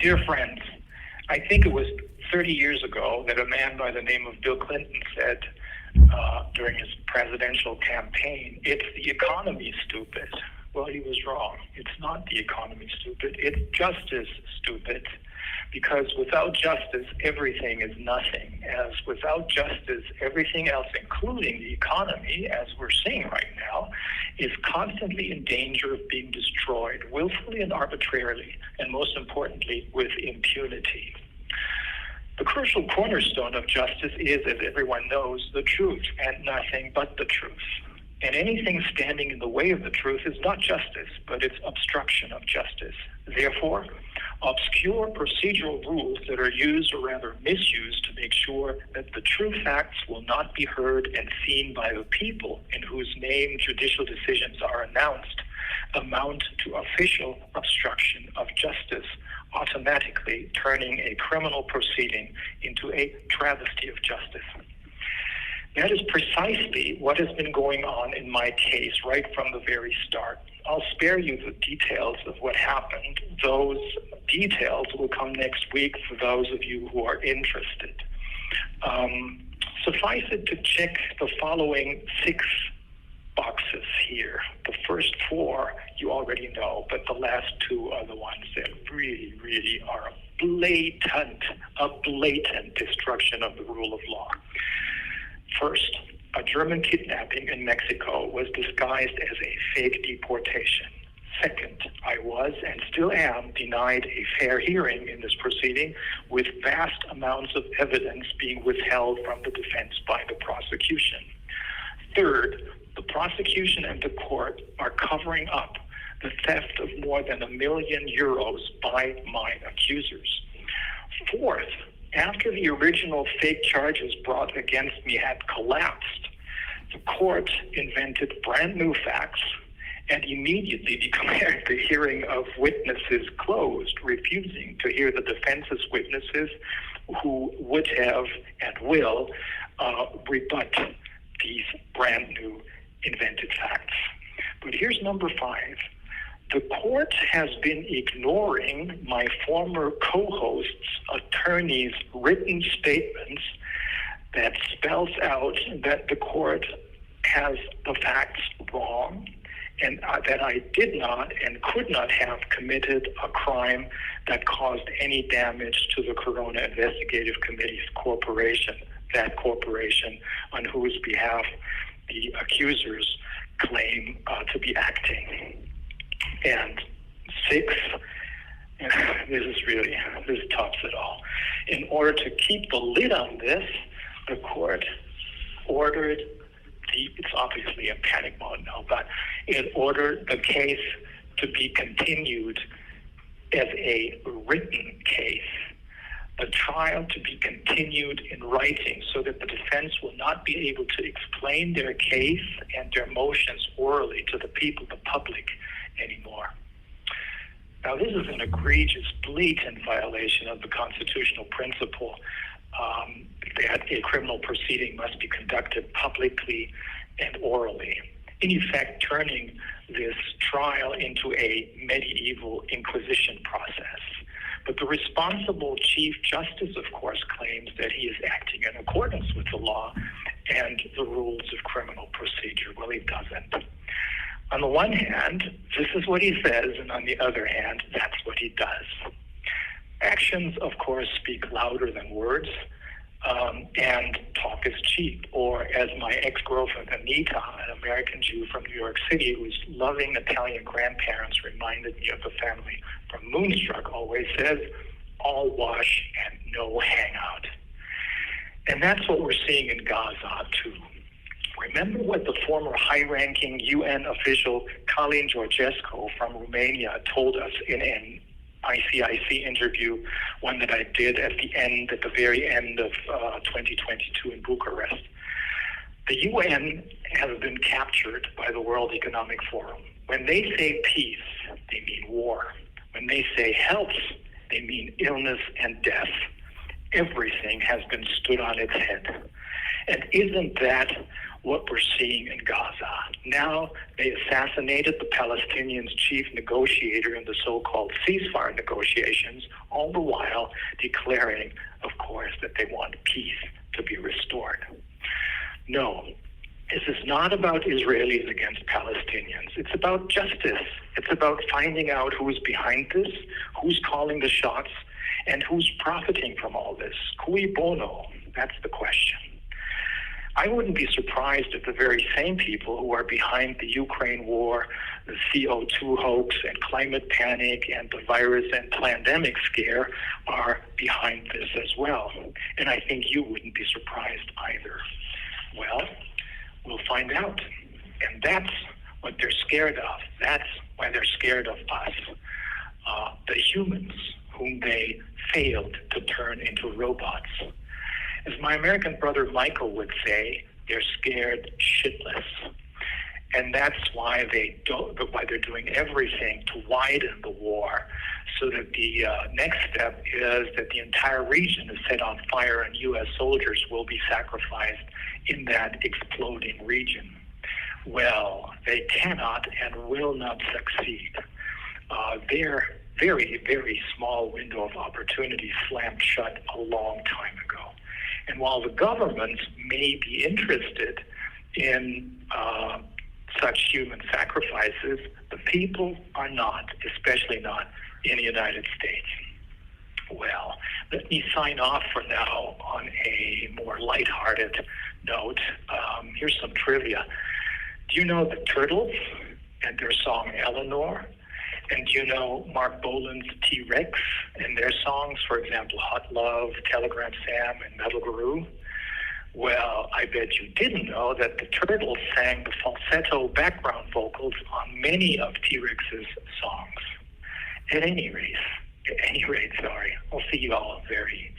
Dear friends, I think it was 30 years ago that a man by the name of Bill Clinton said during his presidential campaign, "It's the economy, stupid." Well, he was wrong. It's not the economy, stupid. It's justice, stupid. Because without justice, everything is nothing. As without justice, everything else, including the economy, as we're seeing right now, is constantly in danger of being destroyed, willfully and arbitrarily, and most importantly, with impunity. The crucial cornerstone of justice is, as everyone knows, the truth, and nothing but the truth. And anything standing in the way of the truth is not justice, but it's obstruction of justice. Therefore, obscure procedural rules that are used, or rather misused, to make sure that the true facts will not be heard and seen by the people in whose name judicial decisions are announced, amount to official obstruction of justice, automatically turning a criminal proceeding into a travesty of justice. That is precisely what has been going on in my case right from the very start. I'll spare you the details of what happened. Those details will come next week for those of you who are interested. Suffice it to check the following 6 boxes here. The first 4 you already know, but the last 2 are the ones that really, really are a blatant destruction of the rule of law. First, a German kidnapping in Mexico was disguised as a fake deportation. Second, I was and still am denied a fair hearing in this proceeding, with vast amounts of evidence being withheld from the defense by the prosecution. Third, the prosecution and the court are covering up the theft of more than €1 million by my accusers. Fourth, after the original fake charges brought against me had collapsed, the court invented brand new facts and immediately declared the hearing of witnesses closed, refusing to hear the defense's witnesses who would have and will rebut these brand new invented facts. But here's number 5. The court has been ignoring my former co-host's attorney's written statements that spells out that the court has the facts wrong and that I did not and could not have committed a crime that caused any damage to the Corona Investigative Committee's corporation, that corporation on whose behalf the accusers claim to be acting. And 6, this tops it all. In order to keep the lid on this, the court ordered it's obviously in panic mode now, but it ordered the case to be continued as a written case, the trial to be continued in writing so that the defense will not be able to explain their case and their motions orally to the people, the public, anymore. Now, this is an egregious, blatant violation of the constitutional principle that a criminal proceeding must be conducted publicly and orally, in effect turning this trial into a medieval inquisition process. But the responsible Chief Justice, of course, claims that he is acting in accordance with the law and the rules of criminal procedure. Well, he doesn't. On the one hand, this is what he says, and on the other hand, that's what he does. Actions, of course, speak louder than words, and talk is cheap. Or as my ex-girlfriend Anita, an American Jew from New York City whose loving Italian grandparents reminded me of the family from Moonstruck, always says, all wash and no hangout. And that's what we're seeing in Gaza, too. Remember what the former high-ranking UN official Călin Georgescu from Romania told us in an ICIC interview, one that I did at the very end of 2022 in Bucharest. The UN has been captured by the World Economic Forum. When they say peace, they mean war. When they say health, they mean illness and death. Everything has been stood on its head. And isn't that what we're seeing in Gaza? Now they assassinated the Palestinians' chief negotiator in the so-called ceasefire negotiations, all the while declaring, of course, that they want peace to be restored. No, this is not about Israelis against Palestinians. It's about justice. It's about finding out who's behind this, who's calling the shots, and who's profiting from all this. Cui bono? That's the question. I wouldn't be surprised if the very same people who are behind the Ukraine war, the CO2 hoax and climate panic and the virus and pandemic scare are behind this as well. And I think you wouldn't be surprised either. Well, we'll find out. And that's what they're scared of. That's why they're scared of us, the humans whom they failed to turn into robots. As my American brother Michael would say, they're scared shitless. And that's why they're doing everything to widen the war, so that the next step is that the entire region is set on fire and U.S. soldiers will be sacrificed in that exploding region. Well, they cannot and will not succeed. Their very, very small window of opportunity slammed shut a long time ago. And while the governments may be interested in such human sacrifices, the people are not, especially not in the United States. Well, let me sign off for now on a more lighthearted note. Here's some trivia. Do you know the Turtles and their song Eleanor? And do you know Mark Bolan's T-Rex and their songs, for example, Hot Love, Telegram Sam, and Metal Guru? Well, I bet you didn't know that the Turtles sang the falsetto background vocals on many of T-Rex's songs. At any rate, I'll see you all very